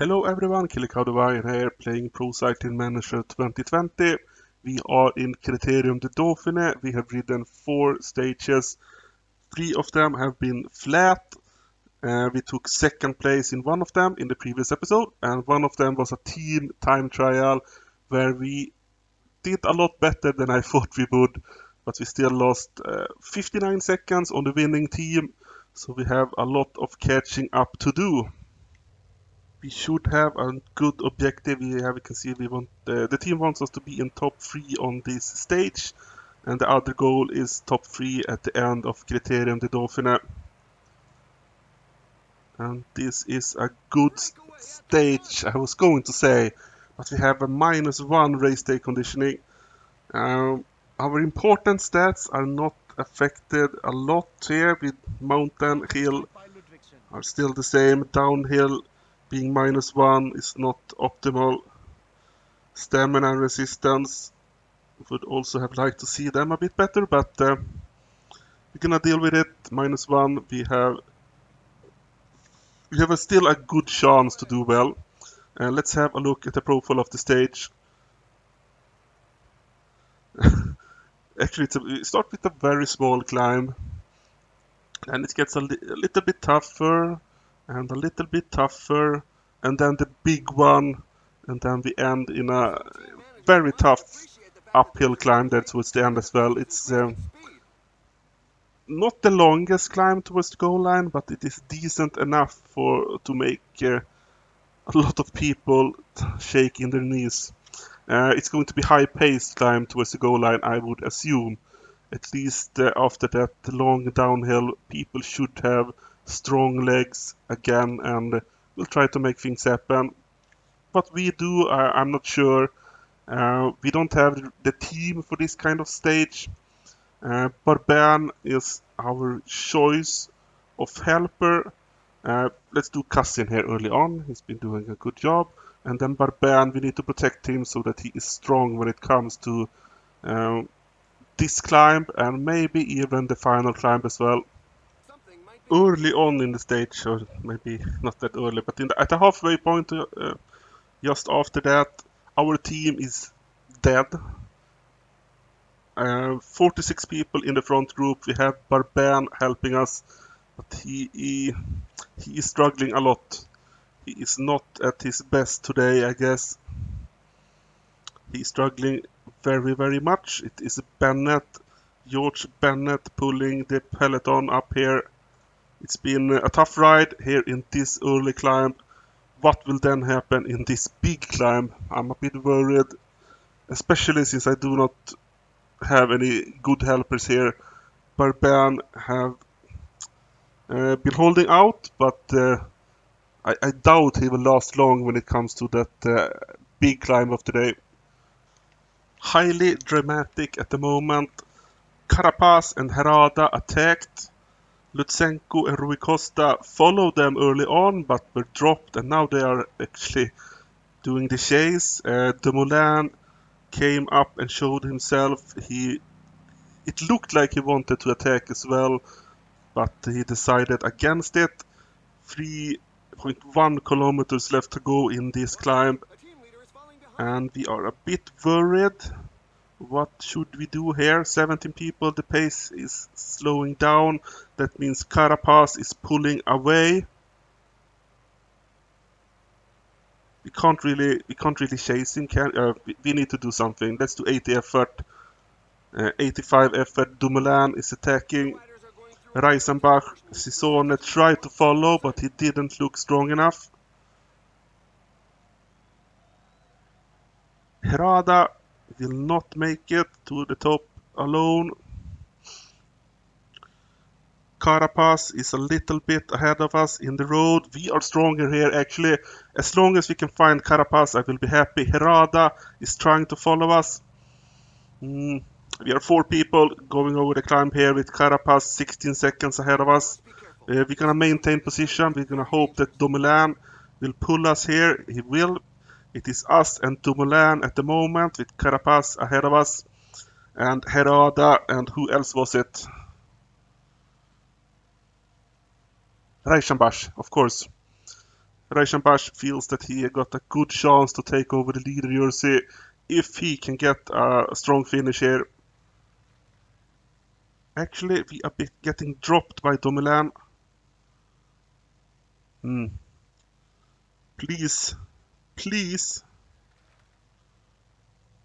Hello everyone, Killikaudevajan here playing Pro Cycling Manager 2020. We are in Criterium de Dauphiné. We have ridden 4 stages. 3 of them have been flat. We took second place in one of them in the previous episode, and one of them was a team time trial where we did a lot better than I thought we would, but we still lost 59 seconds on the winning team, so we have a lot of catching up to do. We should have a good objective. We can see we want the team wants us to be in top 3 on this stage, and the other goal is top 3 at the end of Criterium de Dauphiné. And this is a good stage, I was going to say, but we have a -1 race day conditioning. Our important stats are not affected a lot here, with mountain, hill are still the same, downhill being -1 is not optimal. Stamina and resistance, would also have liked to see them a bit better, but we're gonna deal with it. -1, we have still a good chance to do well. Let's have a look at the profile of the stage. Actually, we start with a very small climb, and it gets a little bit tougher, and a little bit tougher, and then the big one, and then we end in a very tough uphill climb there towards the end as well. It's not the longest climb towards the goal line, but it is decent enough to make a lot of people shake in their knees. It's going to be high-paced climb towards the goal line, I would assume. At least after that long downhill, people should have strong legs again, and we'll try to make things happen. What we do, I'm not sure. We don't have the team for this kind of stage. Barban is our choice of helper. Let's do Cousin here early on. He's been doing a good job. And then Barban, we need to protect him so that he is strong when it comes to this climb and maybe even the final climb as well. Early on in the stage, or maybe not that early, but at the halfway point, just after that, our team is dead. 46 people in the front group. We have Barban helping us, but he is struggling a lot. He is not at his best today, I guess. He's struggling very, very much. It is George Bennett pulling the peloton up here. It's been a tough ride here in this early climb. What will then happen in this big climb? I'm a bit worried, especially since I do not have any good helpers here. Barban have been holding out, but I doubt he will last long when it comes to that big climb of today. Highly dramatic at the moment. Carapaz and Herrada attacked. Lutsenko and Rui Costa followed them early on, but were dropped, and now they are actually doing the chase. Dumoulin came up and showed himself. It looked like he wanted to attack as well, but he decided against it. 3.1 kilometers left to go in this climb, and we are a bit worried. What should we do here? 17 people, the pace is slowing down. That means Carapaz is pulling away. We can't really chase him. We need to do something. Let's do 80 effort. 85 effort. Dumoulin is attacking. Reisenbach, Sisone tried to follow, but he didn't look strong enough. Herrada will not make it to the top alone. Carapaz is a little bit ahead of us in the road. We are stronger here actually. As long as we can find Carapaz, I will be happy. Herrada is trying to follow us. We are 4 people going over the climb here with Carapaz 16 seconds ahead of us. We're gonna maintain position. We're gonna hope that Dumoulin will pull us here. He will. It is us and Dumoulin at the moment with Carapaz ahead of us. And Herrada, and who else was it? Reichenbach, of course. Reichenbach feels that he got a good chance to take over the leader jersey if he can get a strong finish here. Actually, we are getting dropped by Dumoulin. Please, please.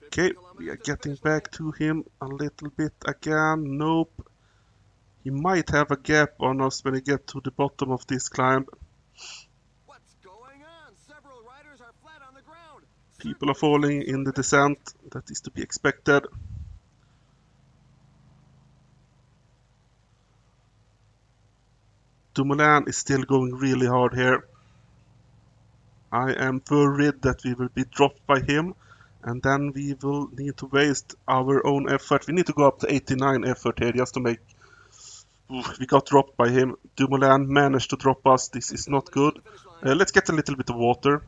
Okay, we are getting back to him a little bit again. Nope. He might have a gap on us when we get to the bottom of this climb. People are falling in the descent. That is to be expected. Dumoulin is still going really hard here. I am worried that we will be dropped by him, and then we will need to waste our own effort. We need to go up to 89 effort here just to make... Oof, we got dropped by him. Dumoulin managed to drop us. This is not good. Let's get a little bit of water.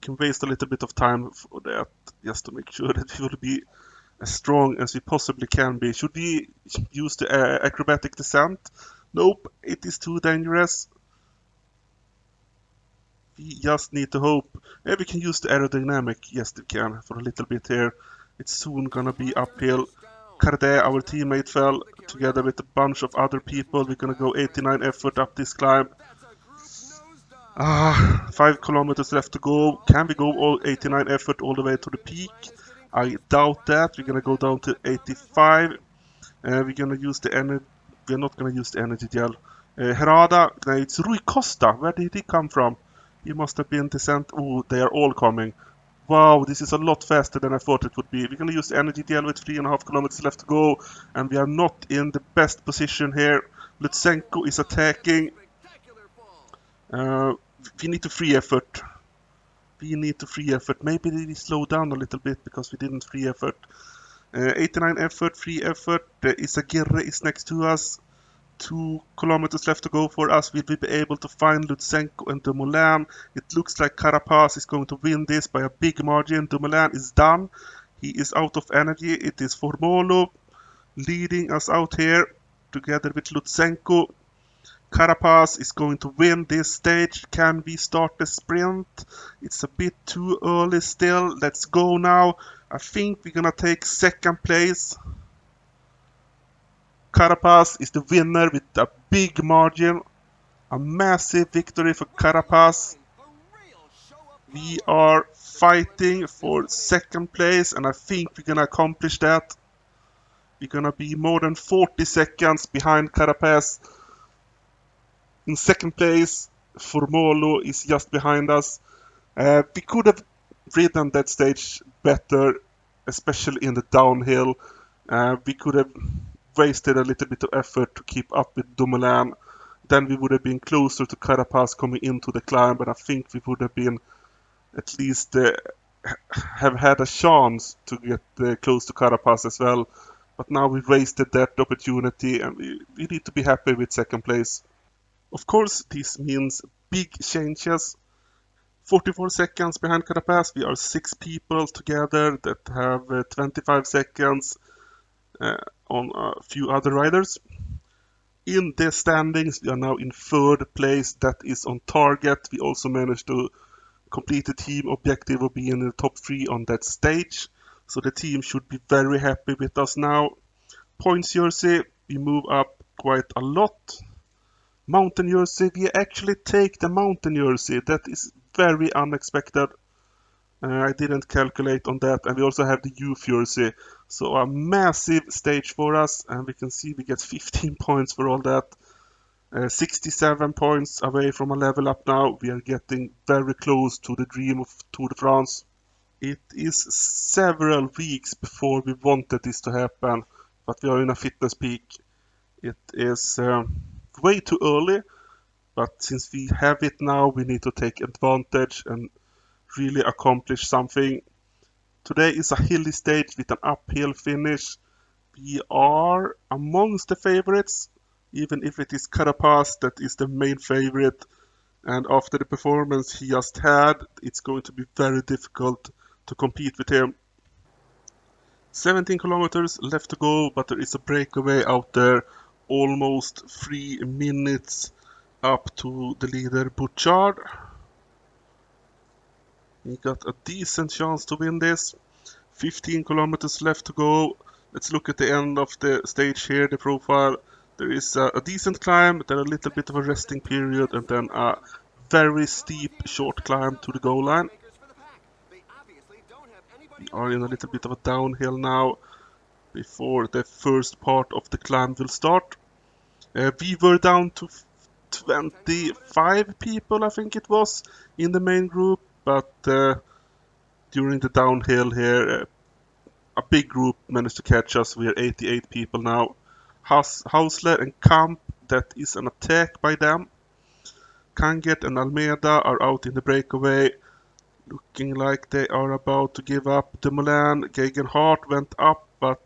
Can waste a little bit of time for that, just to make sure that we will be as strong as we possibly can be. Should we use the acrobatic descent? Nope, it is too dangerous. We just need to hope. Maybe we can use the aerodynamic. Yes, we can, for a little bit here. It's soon gonna be uphill. Cardet, our teammate, fell together with a bunch of other people. We're gonna go 89 effort up this climb. 5 kilometers left to go. Can we go all 89 effort all the way to the peak? I doubt that. We're gonna go down to 85. We're gonna use the energy. We're not gonna use the energy gel. Herada, no, it's Rui Costa. Where did he come from? He must have been descent. Oh, they are all coming. Wow, this is a lot faster than I thought it would be. We're gonna use the energy gel with 3.5 kilometers left to go, and we are not in the best position here. Lutsenko is attacking. We need to free effort. We need to free effort. Maybe we slow down a little bit because we didn't free effort. 89 effort, free effort. Isagirre is next to us. 2 kilometers left to go for us. Will we be able to find Lutsenko and Dumoulin? It looks like Carapaz is going to win this by a big margin. Dumoulin is done. He is out of energy. It is Formolo leading us out here together with Lutsenko. Carapaz is going to win this stage. Can we start the sprint? It's a bit too early still. Let's go now. I think we're gonna take second place. Carapaz is the winner with a big margin. A massive victory for Carapaz. We are fighting for second place, and I think we're gonna accomplish that. We're gonna be more than 40 seconds behind Carapaz. In second place, Formolo is just behind us. We could have ridden that stage better, especially in the downhill. We could have wasted a little bit of effort to keep up with Dumoulin. Then we would have been closer to Carapaz coming into the climb, but I think we would have been at least have had a chance to get close to Carapaz as well. But now we wasted that opportunity, and we need to be happy with second place. Of course, this means big changes. 44 seconds behind Carapaz. We are 6 people together that have 25 seconds on a few other riders. In the standings, we are now in third place. That is on target. We also managed to complete the team objective of being in the top 3 on that stage. So the team should be very happy with us now. Points jersey, we move up quite a lot. Mountain jersey, we actually take the mountain jersey. That is very unexpected. I didn't calculate on that. And we also have the youth jersey. So a massive stage for us. And we can see we get 15 points for all that. 67 points away from a level up now. We are getting very close to the dream of Tour de France. It is several weeks before we wanted this to happen. But we are in a fitness peak. It is way too early, but since we have it now, we need to take advantage and really accomplish something. Today is a hilly stage with an uphill finish. We are amongst the favorites, even if it is Carapaz that is the main favorite. And after the performance he just had, it's going to be very difficult to compete with him. 17 kilometers left to go, but there is a breakaway out there. Almost 3 minutes up to the leader Butchard. He got a decent chance to win this. 15 kilometers left to go. Let's look at the end of the stage here, the profile. There is a decent climb, then a little bit of a resting period, and then a very steep short climb to the goal line. We are in a little bit of a downhill now before the first part of the climb will start. We were down to 25 people, I think it was, in the main group, but during the downhill here, a big group managed to catch us. We are 88 people now. Hausler and Kamp, that is an attack by them. Kanget and Almeida are out in the breakaway, looking like they are about to give up. Dumoulin, Gegenhardt went up, but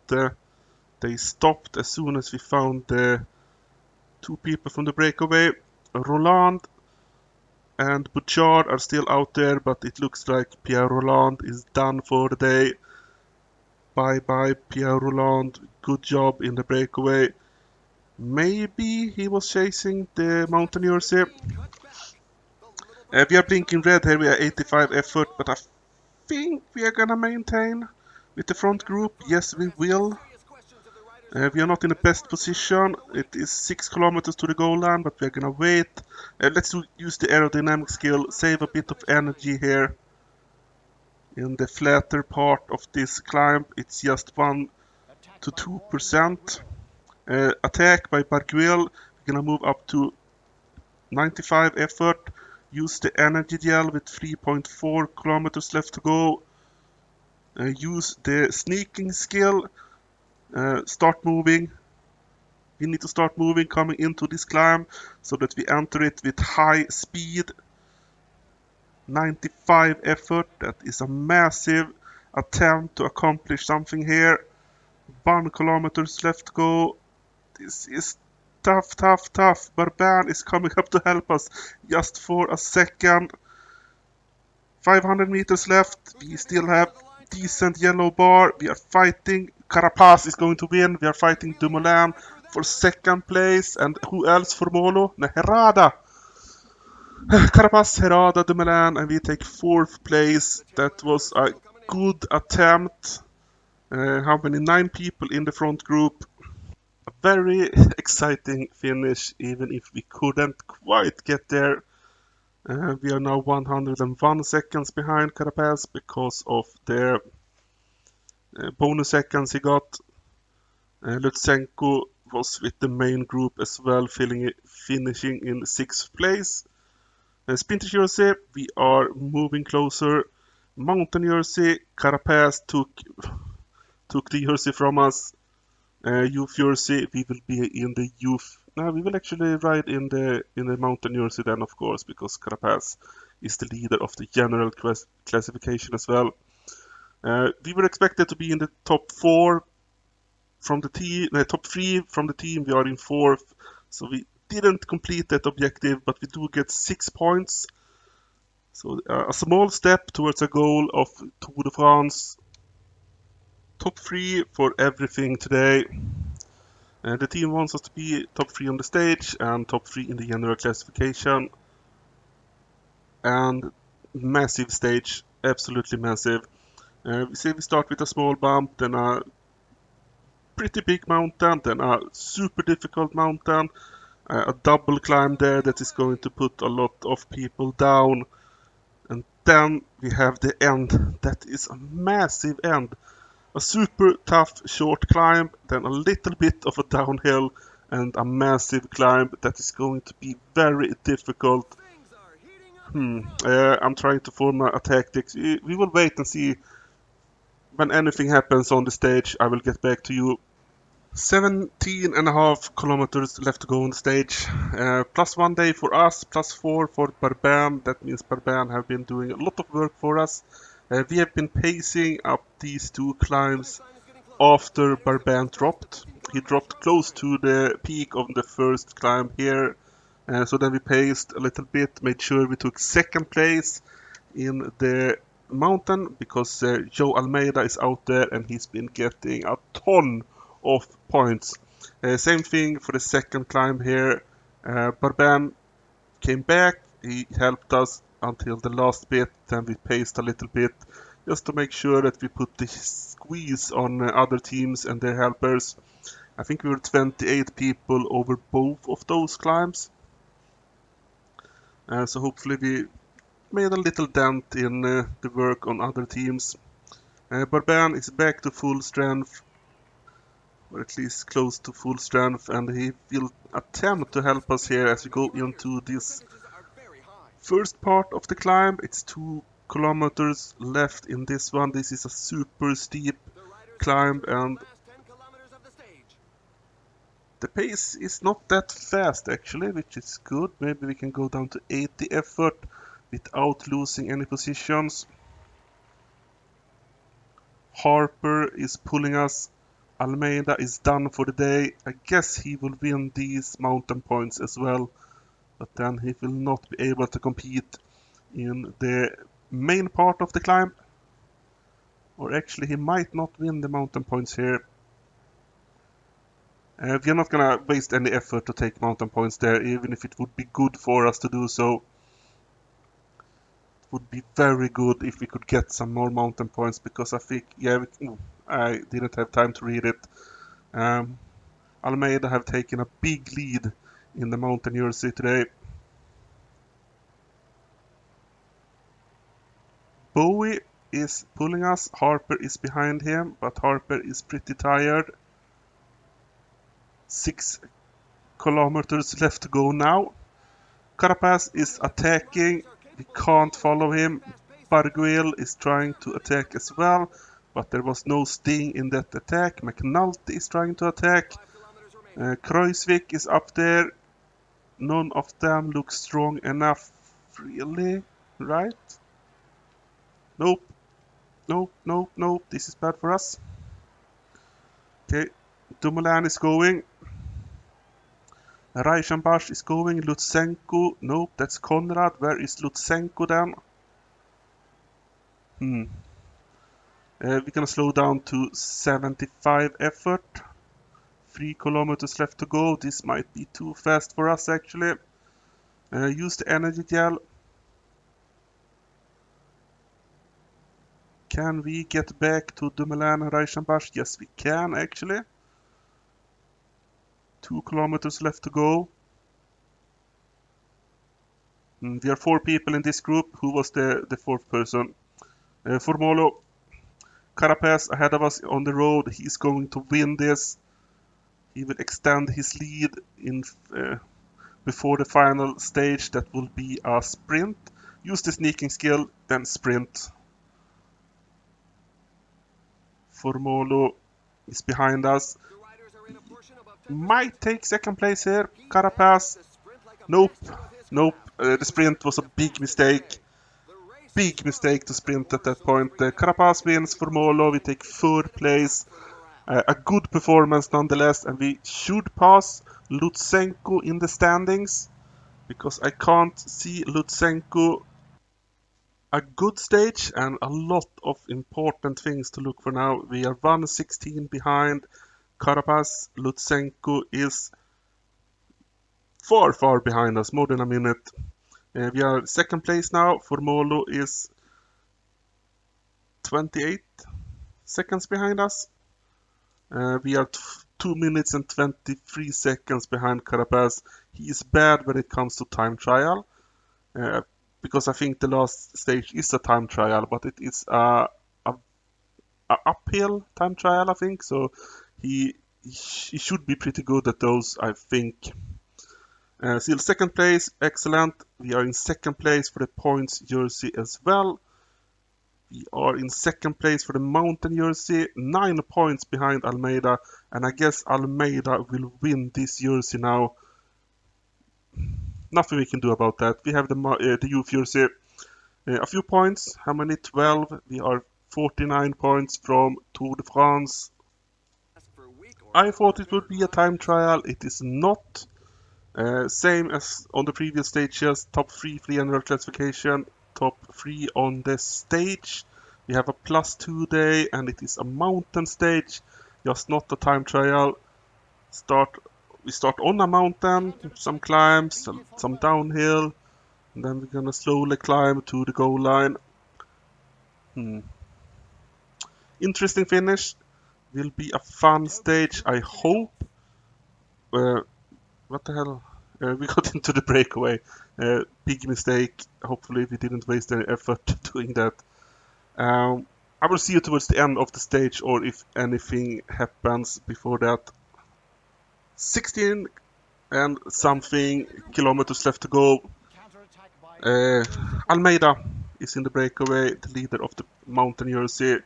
they stopped as soon as we found the two people from the breakaway. Roland and Bouchard are still out there, but it looks like Pierre Roland is done for the day. Bye bye, Pierre Roland. Good job in the breakaway. Maybe he was chasing the mountaineers here. We are blinking red here. We are 85 effort, but I think we are gonna maintain with the front group. Yes, we will. We are not in the best position. It is 6 kilometers to the goal line, but we are gonna wait. Let's use the aerodynamic skill, save a bit of energy here. In the flatter part of this climb, it's just 1 to 2%. Attack by Barguil. We're gonna move up to 95 effort. Use the energy gel with 3.4 kilometers left to go. Use the sneaking skill. Start moving. We need to start moving coming into this climb so that we enter it with high speed. 95 effort. That is a massive attempt to accomplish something here. 1 kilometers left to go. This is tough, tough, tough. Barban is coming up to help us just for a second. 500 meters left. We still have decent yellow bar. We are fighting. Carapaz is going to win. We are fighting Dumoulin for second place. And who else for Molo? Herrada. Carapaz, Herrada, Dumoulin, and we take fourth place. That was a good attempt. How many? 9 people in the front group. A very exciting finish, even if we couldn't quite get there. We are now 101 seconds behind Carapaz because of the bonus seconds he got. Lutsenko was with the main group as well, finishing in 6th place. Sprinter jersey, we are moving closer. Mountain jersey, Carapaz took the jersey from us. Youth jersey, we will be in the youth. No, we will actually ride in the mountain jersey then, of course, because Carapaz is the leader of the general classification as well. We were expected to be in the top 4 from the team, top 3 from the team. We are in 4th, so we didn't complete that objective, but we do get 6 points. So a small step towards a goal of Tour de France. Top 3 for everything today. The team wants us to be top 3 on the stage and top 3 in the general classification. And massive stage, absolutely massive. We say we start with a small bump, then a pretty big mountain, then a super difficult mountain, a double climb there that is going to put a lot of people down. And then we have the end. That is a massive end. A super tough short climb, then a little bit of a downhill, and a massive climb that is going to be very difficult. I'm trying to form a tactics. We will wait and see. When anything happens on the stage, I will get back to you. 17.5 kilometers left to go on the stage. Plus 1 day for us, plus 4 for Barban. That means Barban have been doing a lot of work for us. We have been pacing up these 2 climbs after Barban dropped. He dropped close to the peak of the first climb here. So then we paced a little bit, made sure we took second place in the mountain because Joe Almeida is out there and he's been getting a ton of points. Same thing for the second climb here. Barban came back, he helped us until the last bit, then we paced a little bit just to make sure that we put the squeeze on other teams and their helpers. I think we were 28 people over both of those climbs. So hopefully we made a little dent in the work on other teams. Barban is back to full strength, or at least close to full strength, and he will attempt to help us here as we go into this first part of the climb. It's 2 kilometers left in this one. This is a super steep climb, and the pace is not that fast actually, which is good. Maybe we can go down to 80 effort without losing any positions. Harper is pulling us. Almeida is done for the day. I guess he will win these mountain points as well, but then he will not be able to compete in the main part of the climb. Or actually, he might not win the mountain points here. We are not gonna waste any effort to take mountain points there, even if it would be good for us to do so. It would be very good if we could get some more mountain points, because I think, yeah, I didn't have time to read it. Almeida have taken a big lead in the mountain jersey today. Bowie is pulling us. Harper is behind him, but Harper is pretty tired. 6 kilometers left to go now. Carapaz is attacking. We can't follow him. Barguil is trying to attack as well, but there was no sting in that attack. McNulty is trying to attack. Kruiswijk is up there. None of them look strong enough, really, right? Nope. Nope, nope, nope. This is bad for us. Okay. Dumoulin is going. Reichenbach is going. Lutsenko. Nope, that's Konrad. Where is Lutsenko then? We're gonna slow down to 75 effort. 3 kilometers left to go. This might be too fast for us actually. Use the energy gel. Can we get back to Dumoulin and Reichenbach? Yes, we can actually. 2 kilometers left to go. We are 4 people in this group. Who was the 4th person? Formolo. Carapaz ahead of us on the road. He's going to win this. He will extend his lead in before the final stage. That will be a sprint. Use the sneaking skill, then sprint. Formolo is behind us. Might take 2nd place here. Carapaz. Nope. Nope. The sprint was a big mistake. Big mistake to sprint at that point. Carapaz wins. Formolo, we take 3rd place. A good performance nonetheless, and we should pass Lutsenko in the standings, because I can't see Lutsenko. A good stage and a lot of important things to look for now. We are 1:16 behind Carapaz. Lutsenko is far behind us, more than a minute. We are 2nd place now. Formolo is 28 seconds behind us. We are 2 minutes and 23 seconds behind Carapaz. He is bad when it comes to time trial, because I think the last stage is a time trial, but it is a uphill time trial, I think. So he should be pretty good at those, I think. Still 2nd place, excellent. We are in 2nd place for the points jersey as well. We are in 2nd place for the mountain jersey, 9 points behind Almeida, and I guess Almeida will win this jersey now. Nothing we can do about that. We have the youth jersey. A few points. How many? 12. We are 49 points from Tour de France. I thought it would be a time trial. It is not. Same as on the previous stages. Top 3 free general classification. Top 3 on the stage. We have a +2 day, and it is a mountain stage, just not a time trial. Start We start on a mountain, some climbs, some downhill, and then we're gonna slowly climb to the goal line. Interesting finish. Will be a fun stage, I hope. What the hell? We got into the breakaway. Big mistake. Hopefully we didn't waste any effort doing that. I will see you towards the end of the stage, or if anything happens before that. 16 and something kilometers left to go. Almeida is in the breakaway, the leader of the mountain jersey,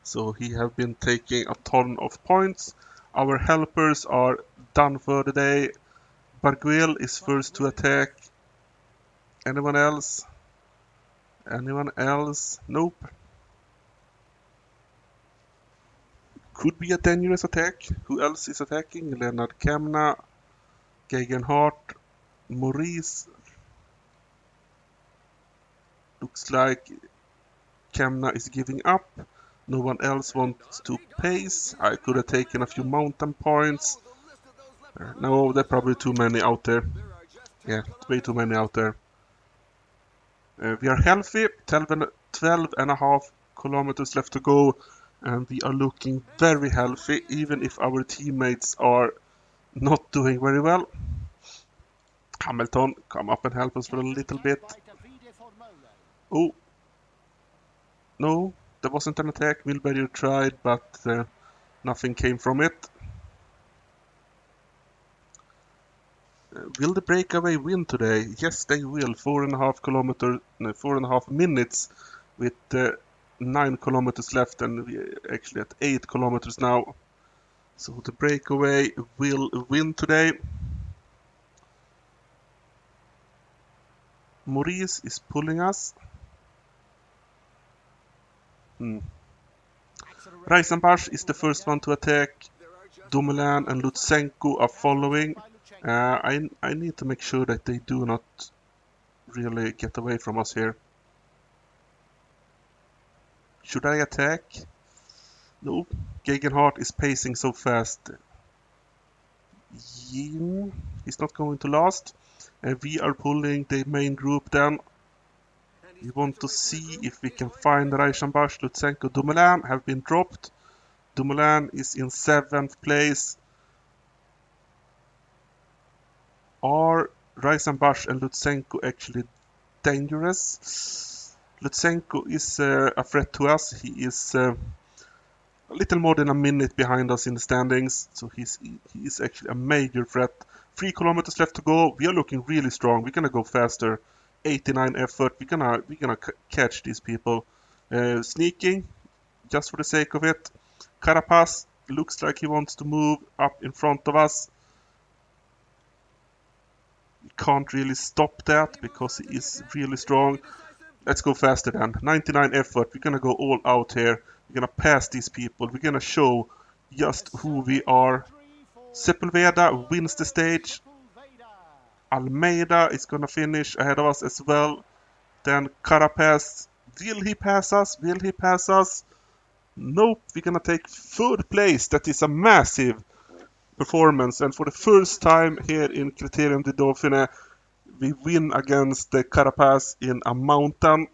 so he have been taking a ton of points. Our helpers are done for the day. Barguil is first to attack. Anyone else? Anyone else? Nope. Could be a dangerous attack. Who else is attacking? Leonard Kemna, Gegenhardt, Maurice. Looks like Kemna is giving up. No one else wants to pace. I could have taken a few mountain points. No, there are probably too many out there. Yeah, way too many out there. We are healthy. 12 and a half kilometers left to go. And we are looking very healthy, even if our teammates are not doing very well. Hamilton, come up and help us for a little bit. Oh, no, there wasn't an attack. Milberger tried, but nothing came from it. Will the breakaway win today? Yes, they will. 4.5 minutes with 9 kilometers left, and we're actually at 8 kilometers now. So the breakaway will win today. Maurice is pulling us. Reisenbach is the first one to attack. Dumoulin and Lutsenko are following. I need to make sure that they do not really get away from us here. Should I attack? No. Gegenhardt is pacing so fast. He's not going to last. We are pulling the main group then. We want to see if we can find Reichenbach, Lutsenko, Dumoulin have been dropped. Dumoulin is in 7th place. Are Reisenbach and Lutsenko actually dangerous? Lutsenko is a threat to us. He is a little more than a minute behind us in the standings, so he is actually a major threat. 3 kilometers left to go. We are looking really strong. We're gonna go faster. 89 effort. We're gonna catch these people. Sneaking, just for the sake of it. Carapaz looks like he wants to move up in front of us. We can't really stop that because he is really strong. Let's go faster then. 99 effort. We're gonna go all out here. We're gonna pass these people. We're gonna show just who we are. Sepulveda wins the stage. Almeida is gonna finish ahead of us as well. Then Carapaz. Will he pass us? Will he pass us? Nope. We're gonna take 3rd place. That is a massive performance, and for the first time here in Criterium de Dauphiné, we win against the Carapaz in a mountain.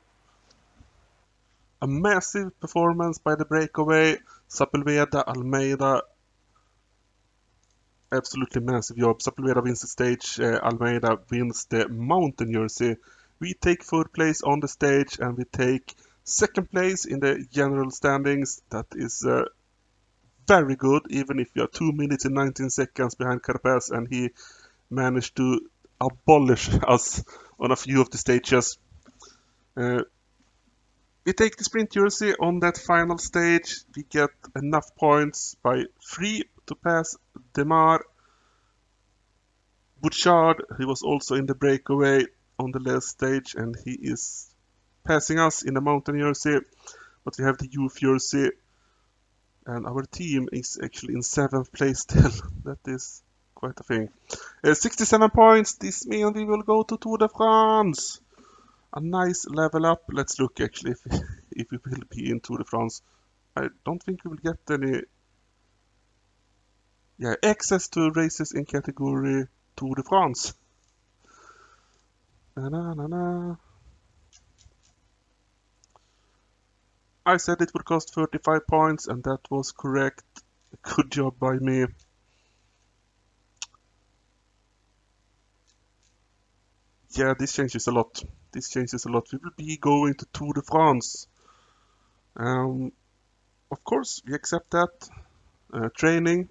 A massive performance by the breakaway. Sepulveda, Almeida, absolutely massive job. Sepulveda wins the stage, Almeida wins the mountain jersey. We take 3rd place on the stage, and we take 2nd place in the general standings. That is very good, even if we are 2 minutes and 19 seconds behind Carapaz, and he managed to abolish us on a few of the stages. We take the sprint jersey on that final stage. We get enough points by 3 to pass Demar. Bouchard, he was also in the breakaway on the last stage, and he is passing us in the mountain jersey. But we have the youth jersey, and our team is actually in 7th place still. That is quite a thing. 67 points. This means we will go to Tour de France. A nice level up. Let's look actually if we will be in Tour de France. I don't think we will get any. Yeah, access to races in category Tour de France. Na, na, na, na. I said it would cost 35 points, and that was correct. Good job by me. Yeah, this changes a lot. This changes a lot. We will be going to Tour de France. Of course, we accept that. Training.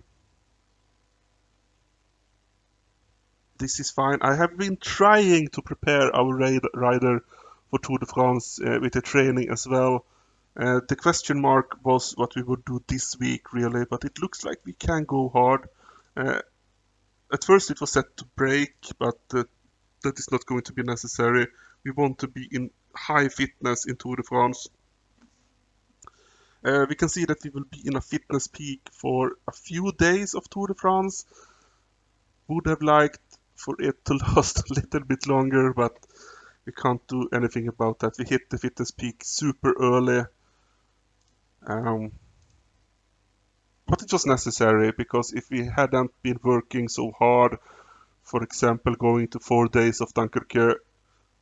This is fine. I have been trying to prepare our rider for Tour de France with the training as well. The question mark was what we would do this week, really, but it looks like we can go hard. Uh, at first, it was set to break, but that is not going to be necessary. We want to be in high fitness in Tour de France. We can see that we will be in a fitness peak for a few days of Tour de France. Would have liked for it to last a little bit longer, but we can't do anything about that. We hit the fitness peak super early. But it was necessary, because if we hadn't been working so hard, for example, going to 4 days of Dunkerque,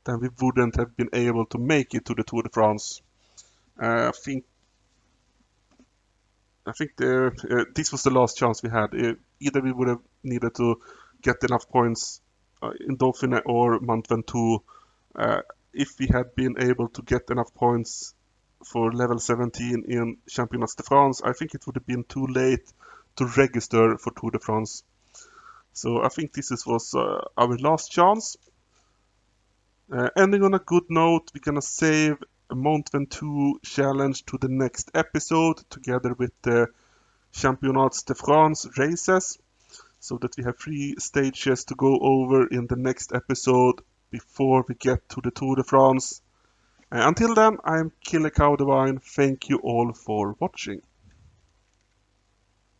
then we wouldn't have been able to make it to the Tour de France. I think this was the last chance we had. Either we would have needed to get enough points in Dauphiné or Mont Ventoux. If we had been able to get enough points for level 17 in Championnat de France, I think it would have been too late to register for Tour de France. So I think was our last chance. Ending on a good note, we're gonna save a Mont Ventoux challenge to the next episode together with the Championnats de France races, so that we have 3 stages to go over in the next episode before we get to the Tour de France. Until then, I'm Kille Kaudevine. Thank you all for watching.